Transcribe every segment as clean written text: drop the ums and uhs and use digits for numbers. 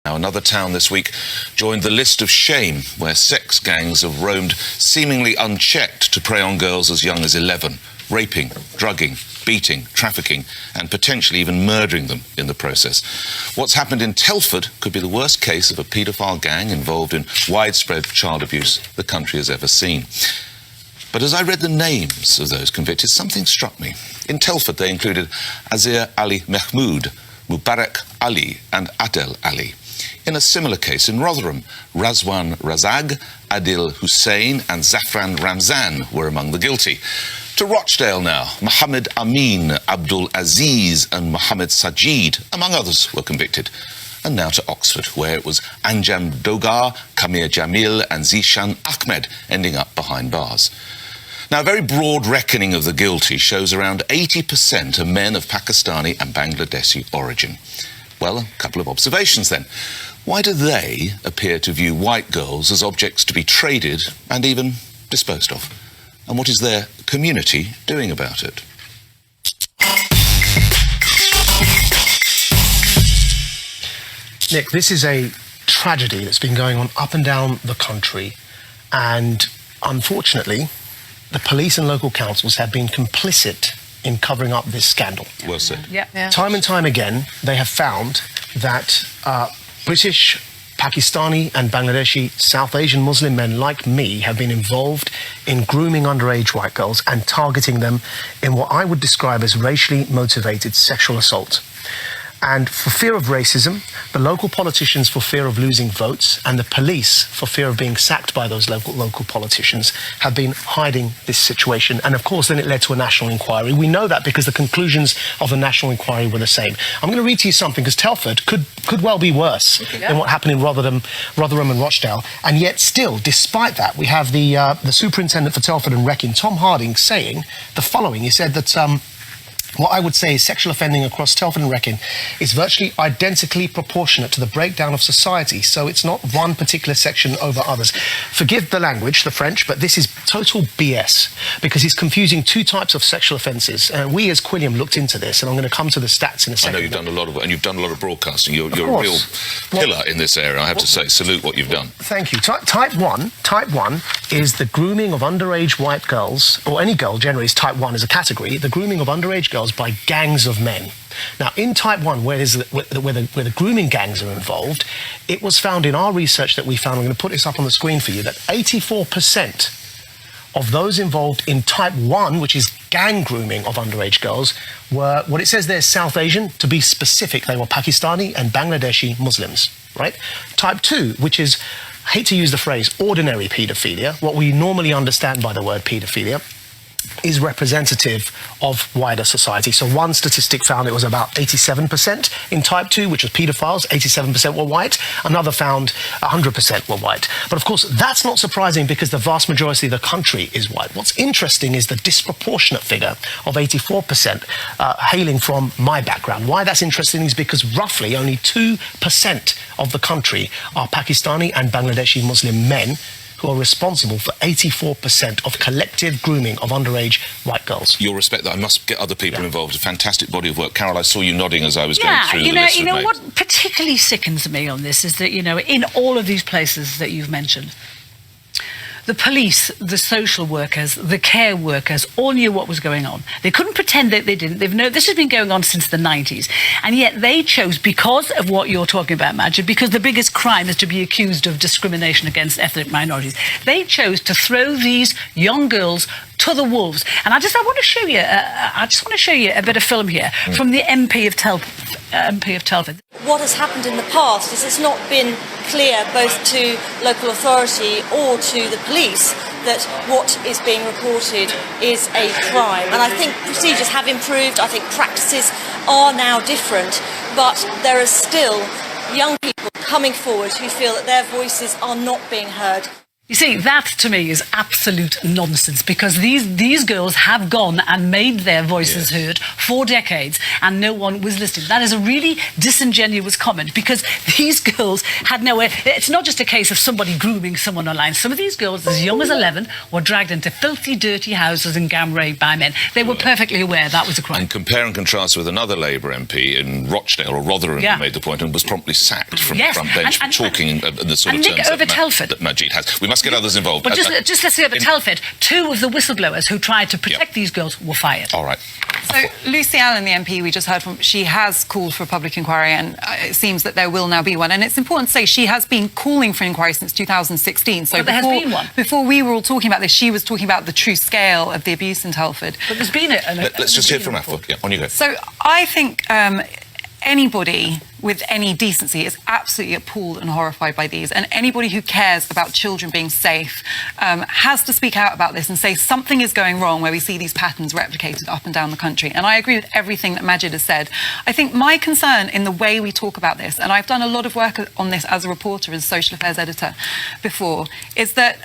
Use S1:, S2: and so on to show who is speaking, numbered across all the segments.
S1: Now, another town this week joined the list of shame, where sex gangs have roamed seemingly unchecked to prey on girls as young as 11, raping, drugging, beating, trafficking, and potentially even murdering them in the process. What's happened in Telford could be the worst case of a paedophile gang involved in widespread child abuse the country has ever seen. But as I read the names of those convicted, something struck me. In Telford, they included Azir Ali Mahmoud, Mubarak Ali, and Adel Ali. In a similar case in Rotherham, Razwan Razag, Adil Hussein and Zafran Ramzan were among the guilty. To Rochdale now, Mohammed Amin, Abdul Aziz and Mohammed Sajid, among others, were convicted. And now to Oxford, where it was Anjam Dogar, Kamir Jamil and Zishan Ahmed ending up behind bars. Now, a very broad reckoning of the guilty shows around 80% are men of Pakistani and Bangladeshi origin. Well, a couple of observations then. Why do they appear to view white girls as objects to be traded and even disposed of? And what is their community doing about it?
S2: Nick, this is a tragedy that's been going on up and down the country, and unfortunately, the police and local councils have been complicit in covering up this scandal.
S1: Well said.
S3: Yeah.
S2: Time and time again, they have found that British, Pakistani and Bangladeshi South Asian Muslim men like me have been involved in grooming underage white girls and targeting them in what I would describe as racially motivated sexual assault. And for fear of racism, the local politicians for fear of losing votes, and the police for fear of being sacked by those local politicians, have been hiding this situation. And of course, then it led to a national inquiry. We know that because the conclusions of the national inquiry were the same. I'm going to read to you something, because Telford could well be worse than what happened in Rotherham and Rochdale. And yet still, despite that, we have the superintendent for Telford and Wrecking, Tom Harding, saying the following. He said that what I would say is sexual offending across Telford and Wrecking is virtually identically proportionate to the breakdown of society, so it's not one particular section over others. Forgive the language, the French, but this is total BS, because he's confusing two types of sexual offences. We as Quilliam looked into this, and I'm going to come to the stats in a second.
S1: I know you've done a lot of, and you've done a lot of broadcasting. You're a real pillar in this area, I have to say. Salute what you've done.
S2: Thank you. Type 1 is the grooming of underage white girls, or any girl generally is type 1 as a category, the grooming of underage girls by gangs of men. Now, in type 1, where the grooming gangs are involved, it was found in our research that we found, I'm going to put this up on the screen for you, that 84% of those involved in type 1, which is gang grooming of underage girls, were, what it says there, South Asian. To be specific, they were Pakistani and Bangladeshi Muslims, right? Type 2, which is, I hate to use the phrase ordinary paedophilia, what we normally understand by the word paedophilia, is representative of wider society. So one statistic found it was about 87% in type 2, which was paedophiles, 87% were white. Another found 100% were white. But of course, that's not surprising, because the vast majority of the country is white. What's interesting is the disproportionate figure of 84% hailing from my background. Why that's interesting is because roughly only 2% of the country are Pakistani and Bangladeshi Muslim men, who are responsible for 84% of collective grooming of underage white girls.
S1: You'll respect that. I must get other people involved. A fantastic body of work. Carol, I saw you nodding as I was going through the list.
S3: You know what particularly sickens me on this is that, in all of these places that you've mentioned, the police, the social workers, the care workers all knew what was going on. They couldn't pretend that they didn't. They've known this has been going on since the 90s. And yet they chose, because of what you're talking about, Maajid, because the biggest crime is to be accused of discrimination against ethnic minorities, they chose to throw these young girls to the wolves. And I just want to show you a bit of film here from the MP of Telford.
S4: What has happened in the past is it's not been clear both to local authority or to the police that what is being reported is a crime. And I think procedures have improved. I think practices are now different, but there are still young people coming forward who feel that their voices are not being heard.
S3: You see, that to me is absolute nonsense, because these girls have gone and made their voices heard for decades and no one was listening. That is a really disingenuous comment, because these girls had nowhere. It's not just a case of somebody grooming someone online. Some of these girls, as young as 11, were dragged into filthy, dirty houses and gang raped by men. They were perfectly aware that was a crime.
S1: And compare and contrast with another Labour MP in Rochdale or Rotherham who made the point and was promptly sacked from the front bench for talking in the sort of
S3: Nick,
S1: terms
S3: over
S1: that,
S3: Telford.
S1: that Maajid has. We must get others involved.
S3: But just let's say over Telford, 2 of the whistleblowers who tried to protect these girls were fired.
S1: All right.
S5: So Lucy Allen, the MP we just heard from, she has called for a public inquiry, and it seems that there will now be one. And it's important to say she has been calling for an inquiry since 2016. So
S3: there has been one.
S5: Before we were all talking about this, she was talking about the true scale of the abuse in Telford.
S3: But there's been
S1: Let's just hear from Afua. Yeah, on you go.
S5: So I think anybody with any decency is absolutely appalled and horrified by these, and anybody who cares about children being safe has to speak out about this and say something is going wrong where we see these patterns replicated up and down the country. And I agree with everything that Maajid has said. I think my concern in the way we talk about this, and I've done a lot of work on this as a reporter, as a social affairs editor before, is that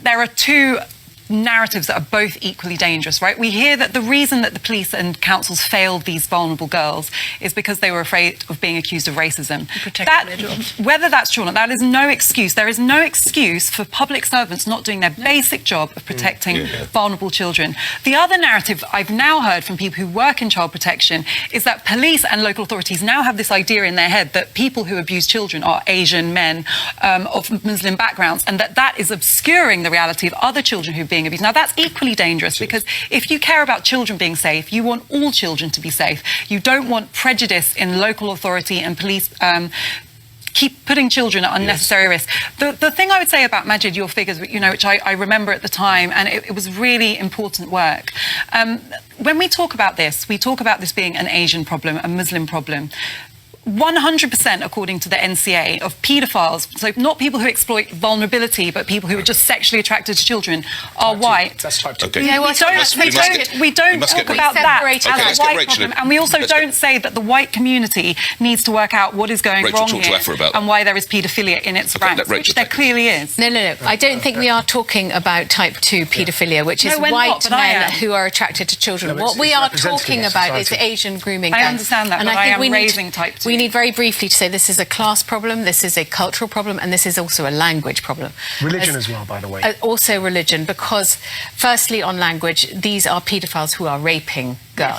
S5: there are 2 narratives that are both equally dangerous, right? We hear that the reason that the police and councils failed these vulnerable girls is because they were afraid of being accused of racism. Whether that's true or not, that is no excuse. There is no excuse for public servants not doing their basic job of protecting vulnerable children. The other narrative I've now heard from people who work in child protection is that police and local authorities now have this idea in their head that people who abuse children are Asian men of Muslim backgrounds, and that is obscuring the reality of other children who've been abused. Now, that's equally dangerous, because if you care about children being safe, you want all children to be safe. You don't want prejudice in local authority and police keep putting children at unnecessary risk. The thing I would say about Maajid, your figures, which I remember at the time, and it was really important work. When we talk about this being an Asian problem, a Muslim problem. 100%, according to the NCA, of paedophiles, so not people who exploit vulnerability, but people who are just sexually attracted to children, are white.
S2: That's type 2.
S1: Okay.
S5: We don't talk about that as a white problem, and we also don't say that the white community needs to work out what is going wrong here and why there is paedophilia in its ranks, which there clearly is.
S6: No. I don't think we are talking about type 2 paedophilia, which is white men who are attracted to children. What we are talking about is Asian grooming.
S5: I understand that, but I am raising type 2.
S6: We need very briefly to say this is a class problem, this is a cultural problem, and this is also a language problem.
S2: Religion as well, by the way.
S6: Also religion, because firstly on language, these are paedophiles who are raping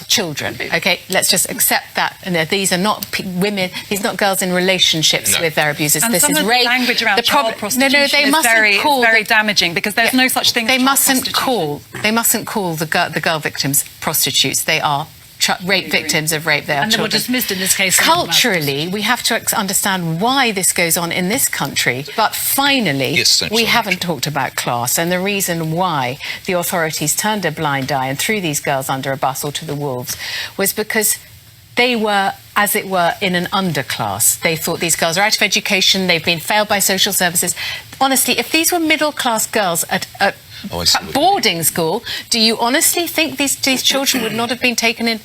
S6: children. Okay, let's just accept that. And these are not women, these are not girls in relationships with their abusers.
S5: And
S6: this
S5: some
S6: is
S5: of
S6: rape.
S5: The language around child prostitution
S6: they
S5: is very damaging, because there's no such thing as
S6: They mustn't call the girl victims prostitutes. They are rape victims of rape. They are
S3: and they
S6: children.
S3: were dismissed in this case.
S6: Culturally, we have to understand why this goes on in this country. But finally, we haven't talked about class, and the reason why the authorities turned a blind eye and threw these girls under a bus or to the wolves was because they were, as it were, in an underclass. They thought these girls are out of education, they've been failed by social services. Honestly, if these were middle-class girls at boarding school, do you honestly think these children would not have been taken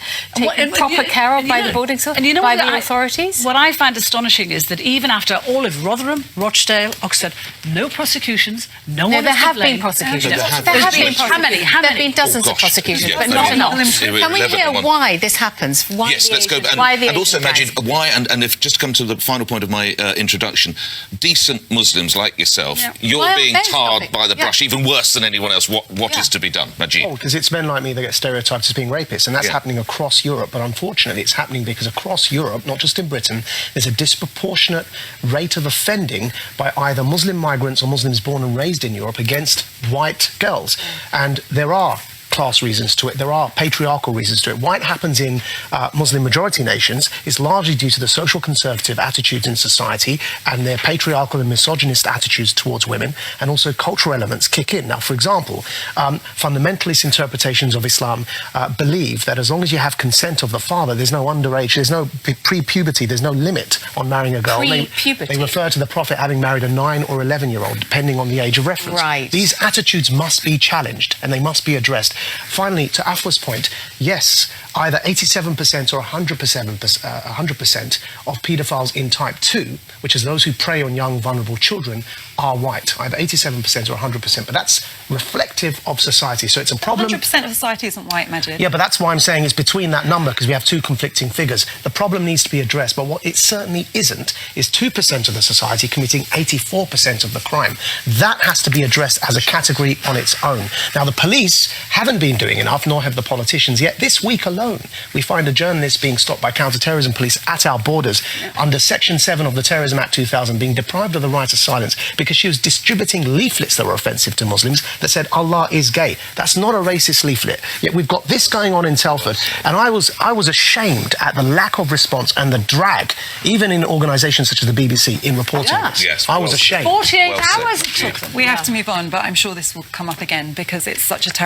S6: proper care of by the boarding school, by the authorities?
S3: What I find astonishing is that even after all of Rotherham, Rochdale, Oxford, no prosecutions, no one
S6: there have been prosecutions.
S3: How many?
S6: There have been dozens of prosecutions, but not enough. Can we hear why this happens?
S1: Yes, let's go. And also, Maajid, why, and if just come to the final point of my introduction, decent Muslims like yourself, you're being tarred by the brush, even worse than anyone else. What is to be done, Maajid?
S2: Oh, because it's men like me that get stereotyped as being rapists, and that's happening across Europe. But unfortunately, it's happening because across Europe, not just in Britain, there's a disproportionate rate of offending by either Muslim migrants or Muslims born and raised in Europe against white girls. And there are class reasons to it. There are patriarchal reasons to it. Why it happens in Muslim majority nations is largely due to the social conservative attitudes in society and their patriarchal and misogynist attitudes towards women, and also cultural elements kick in. Now, for example, fundamentalist interpretations of Islam believe that as long as you have consent of the father, there's no underage, there's no pre-puberty, there's no limit on marrying a girl. They refer to the Prophet having married a 9 or 11-year-old, depending on the age of reference.
S6: Right.
S2: These attitudes must be challenged and they must be addressed. Finally, to Afwa's point, yes, either 87% or 100% of paedophiles in type 2, which is those who prey on young, vulnerable children, are white, either 87% or 100%, but that's reflective of society. So it's a problem.
S5: 100% of society isn't white, Maajid.
S2: Yeah, but that's why I'm saying it's between that number, because we have two conflicting figures. The problem needs to be addressed, but what it certainly isn't is 2% of the society committing 84% of the crime. That has to be addressed as a category on its own. Now, the police haven't been doing enough, nor have the politicians, yet this week alone, we find a journalist being stopped by counter-terrorism police at our borders under Section 7 of the Terrorism Act 2000, being deprived of the right of silence because she was distributing leaflets that were offensive to Muslims that said Allah is gay. That's not a racist leaflet. Yet we've got this going on in Telford, and I was ashamed at the lack of response and the drag, even in organisations such as the BBC, in reporting this.
S1: Yes,
S2: I was ashamed.
S3: 48 hours it took them.
S5: We have to move on, but I'm sure this will come up again because it's such a terrible